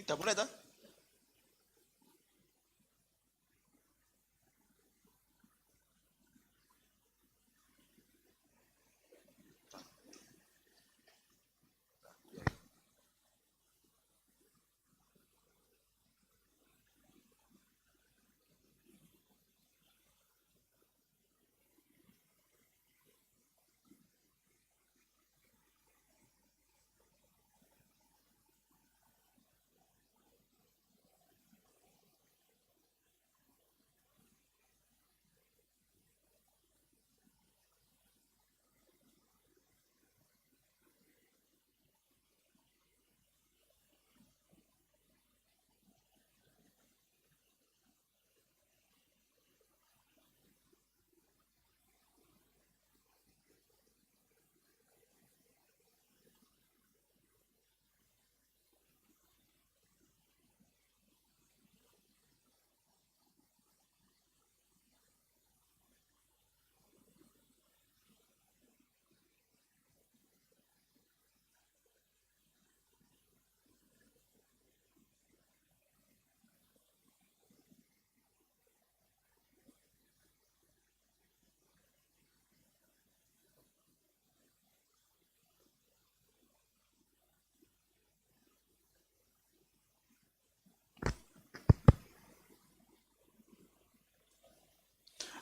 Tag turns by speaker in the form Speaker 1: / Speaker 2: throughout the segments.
Speaker 1: Tidak boleh toh?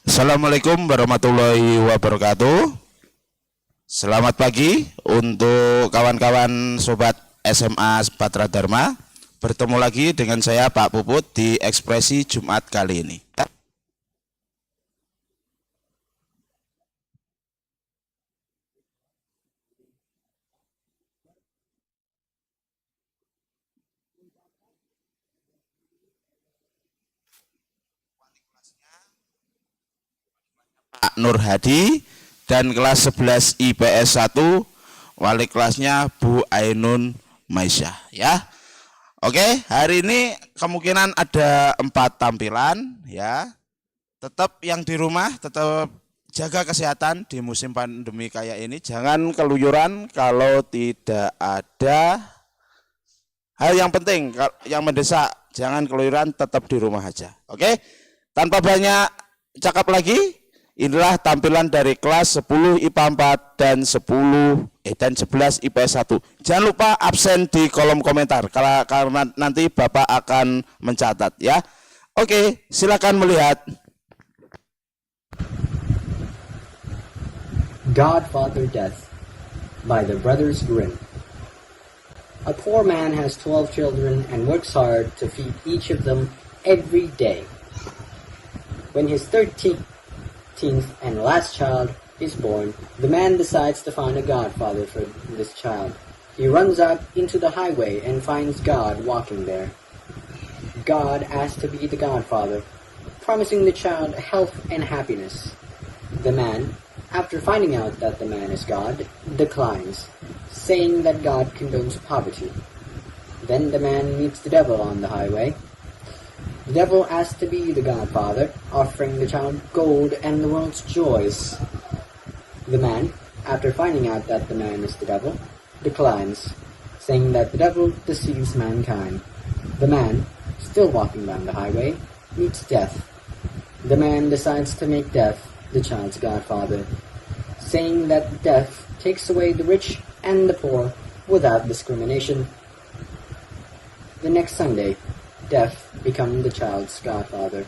Speaker 1: Assalamualaikum warahmatullahi wabarakatuh. Selamat pagi untuk kawan-kawan sobat SMA Patra Dharma. Bertemu lagi dengan saya Pak Puput di Ekspresi Jumat kali ini. Pak Nur Hadi dan kelas 11 IPS 1 wali kelasnya Bu Ainun Maisyah ya. Oke, hari ini kemungkinan ada 4 tampilan ya. Tetap yang di rumah tetap jaga kesehatan di musim pandemi kayak ini, jangan keluyuran kalau tidak ada hal yang penting, yang mendesak, jangan keluyuran, tetap di rumah aja. Oke, tanpa banyak cakap lagi, inilah tampilan dari kelas 10 IPA 4 dan 11 IPS 1. Jangan lupa absen di kolom komentar karena nanti Bapak akan mencatat ya. Oke, silakan melihat.
Speaker 2: Godfather Death by the Brothers Grimm. A poor man has 12 children and works hard to feed each of them every day. When his 13th and last child is born, the man decides to find a godfather for this child. He runs out into the highway and finds God walking there. God asks to be the godfather, promising the child health and happiness. The man, after finding out that the man is God, declines, saying that God condones poverty. Then the man meets the devil on the highway. The devil asks to be the godfather, offering the child gold and the world's joys. The man, after finding out that the man is the devil, declines, saying that the devil deceives mankind. The man, still walking down the highway, meets death. The man decides to make death the child's godfather, saying that death takes away the rich and the poor without discrimination. The next Sunday, death becomes the child's godfather.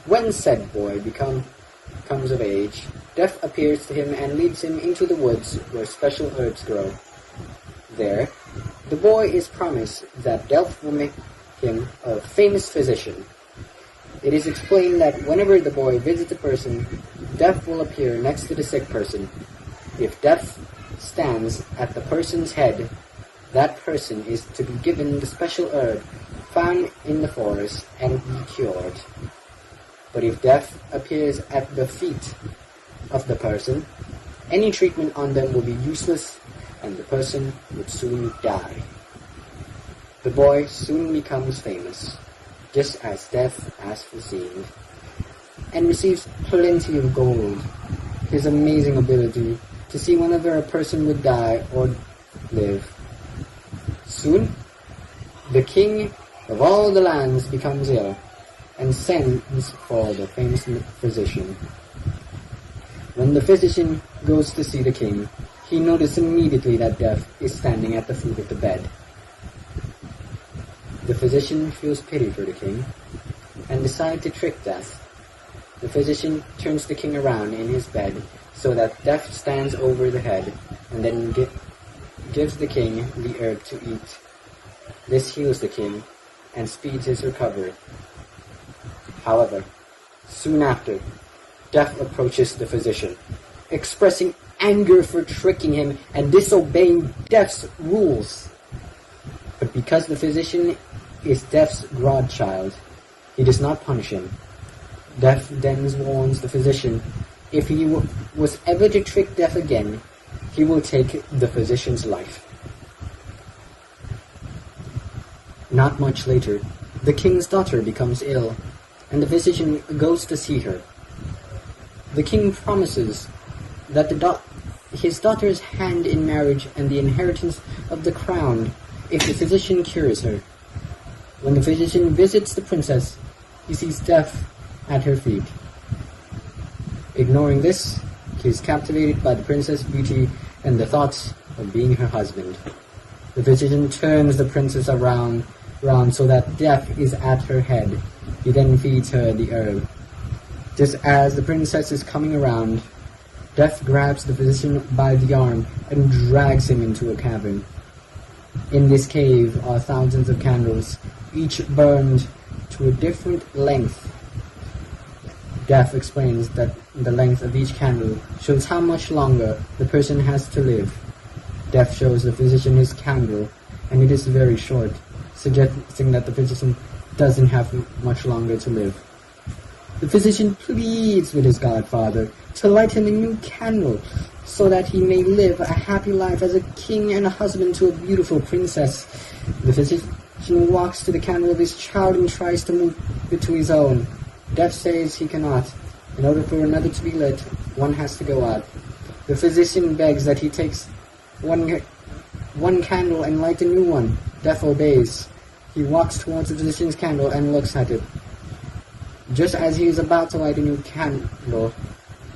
Speaker 2: When said boy comes of age, death appears to him and leads him into the woods where special herbs grow. There, the boy is promised that death will make him a famous physician. It is explained that whenever the boy visits a person, death will appear next to the sick person. If death stands at the person's head, that person is to be given the special herb found in the forest and be cured. But if death appears at the feet of the person, any treatment on them will be useless and the person would soon die. The boy soon becomes famous, just as death has foreseen, and receives plenty of gold. His amazing ability to see whenever a person would die or live. Soon, The king of all the lands becomes ill and sends for the famous physician. When the physician goes to see the king, he notices immediately that Death is standing at the foot of the bed. The physician feels pity for the king and decides to trick Death. The physician turns the king around in his bed so that Death stands over the head and then gives the king the herb to eat. This heals the king and speeds his recovery. However, soon after, Death approaches the physician, expressing anger for tricking him and disobeying Death's rules. But because the physician is Death's godchild, he does not punish him. Death then warns the physician if he was ever to trick Death again, he will take the physician's life. Not much later, the king's daughter becomes ill, and the physician goes to see her. The king promises that his daughter's hand in marriage and the inheritance of the crown if the physician cures her. When the physician visits the princess, he sees Death at her feet. Ignoring this, he is captivated by the princess' beauty and the thoughts of being her husband. The physician turns the princess around so that Death is at her head. He then feeds her the herb. Just as the princess is coming around, Death grabs the physician by the arm and drags him into a cavern. In this cave are thousands of candles, each burned to a different length. Death explains that the length of each candle shows how much longer the person has to live. Death shows the physician his candle, and it is very short, suggesting that the physician doesn't have much longer to live. The physician pleads with his godfather to light him a new candle so that he may live a happy life as a king and a husband to a beautiful princess. The physician walks to the candle of his child and tries to move it to his own. Death says he cannot. In order for another to be lit, one has to go out. The physician begs that he takes one candle and light a new one. Death obeys. He walks towards the physician's candle and looks at it. Just as he is about to light a new candle,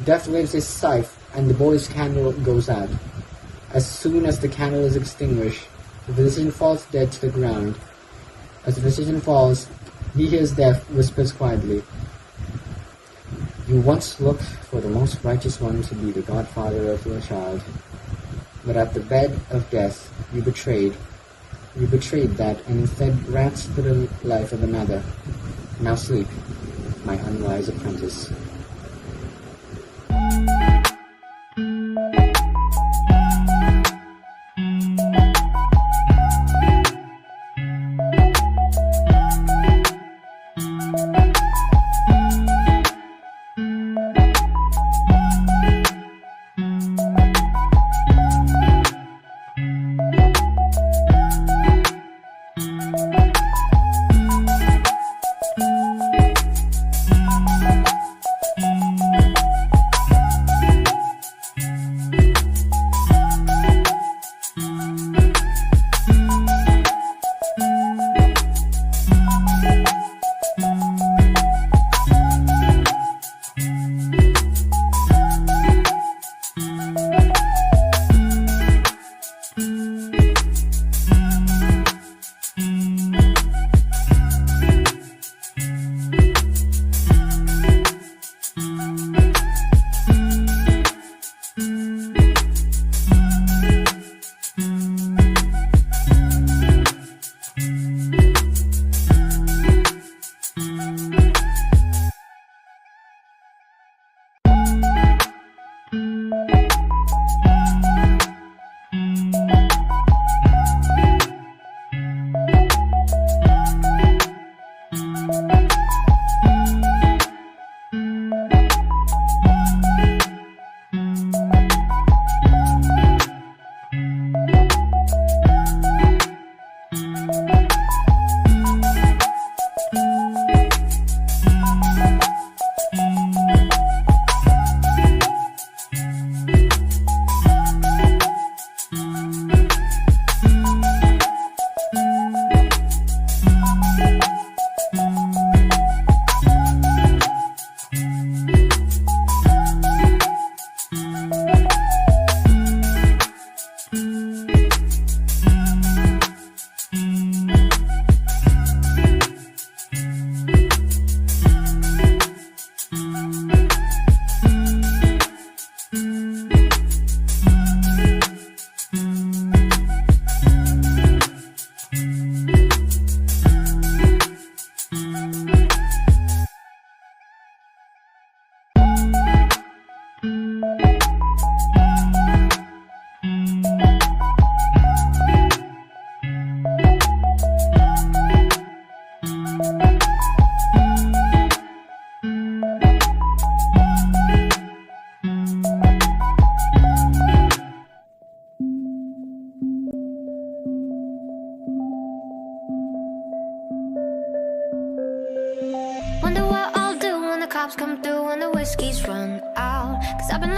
Speaker 2: Death waves his scythe and the boy's candle goes out. As soon as the candle is extinguished, the physician falls dead to the ground. As the physician falls, he hears Death whispers quietly, "You once looked for the most righteous one to be the godfather of your child, but at the bed of death you betrayed that and instead grasped for the life of another. Now sleep, my unwise apprentice."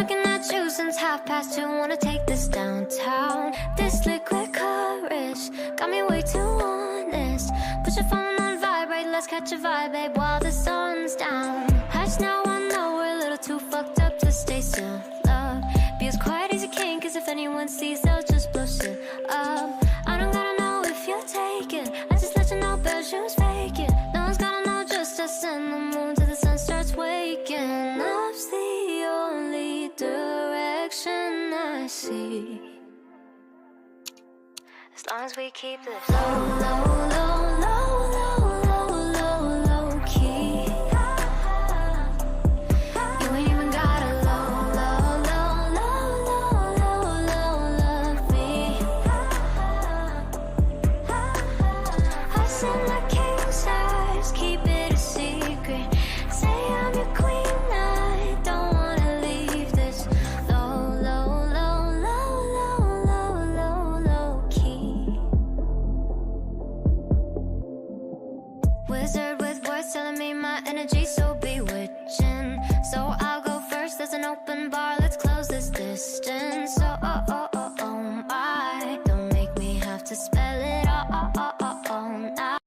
Speaker 3: looking at you since 2:30. Wanna take this downtown. This liquid courage got me way too honest. Put your phone on vibrate, let's catch a vibe, babe, while the sun's down. Hush now, I know we're a little too fucked up to stay still. Love, be as quiet as you can, cause if anyone sees, they'll just blow shit up. I don't gotta know if you're taken, I just let you know bad shoes faking. No one's gotta know, just us and the moon till the sun starts waking. Up's the only direction I see. As long as we keep it low, low, low, low, low, low, low, low key. You ain't even gotta low, low, low, low, low, low, low, love me. I send my king size, keep it a secret. Say I'm your queen, I don't wanna leave this low, low, low, low, low, low, low, low key. Wizard with words telling me my energy's so bewitching. So I'll go first, there's an open bar, let's close this distance. Oh, oh, oh, oh, oh, my. Don't make me have to spell it all, now.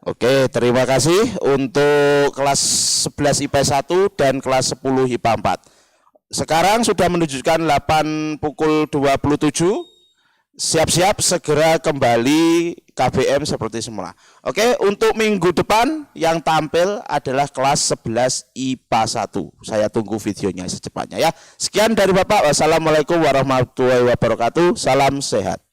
Speaker 1: Oke, terima kasih untuk kelas 11 IPS 1 dan kelas 10 IPA 4. Sekarang sudah menunjukkan 8 pukul 27. Siap-siap segera kembali KBM seperti semula. Oke, untuk minggu depan yang tampil adalah kelas 11 IPA 1. Saya tunggu videonya secepatnya ya. Sekian dari Bapak. Wassalamualaikum warahmatullahi wabarakatuh. Salam sehat.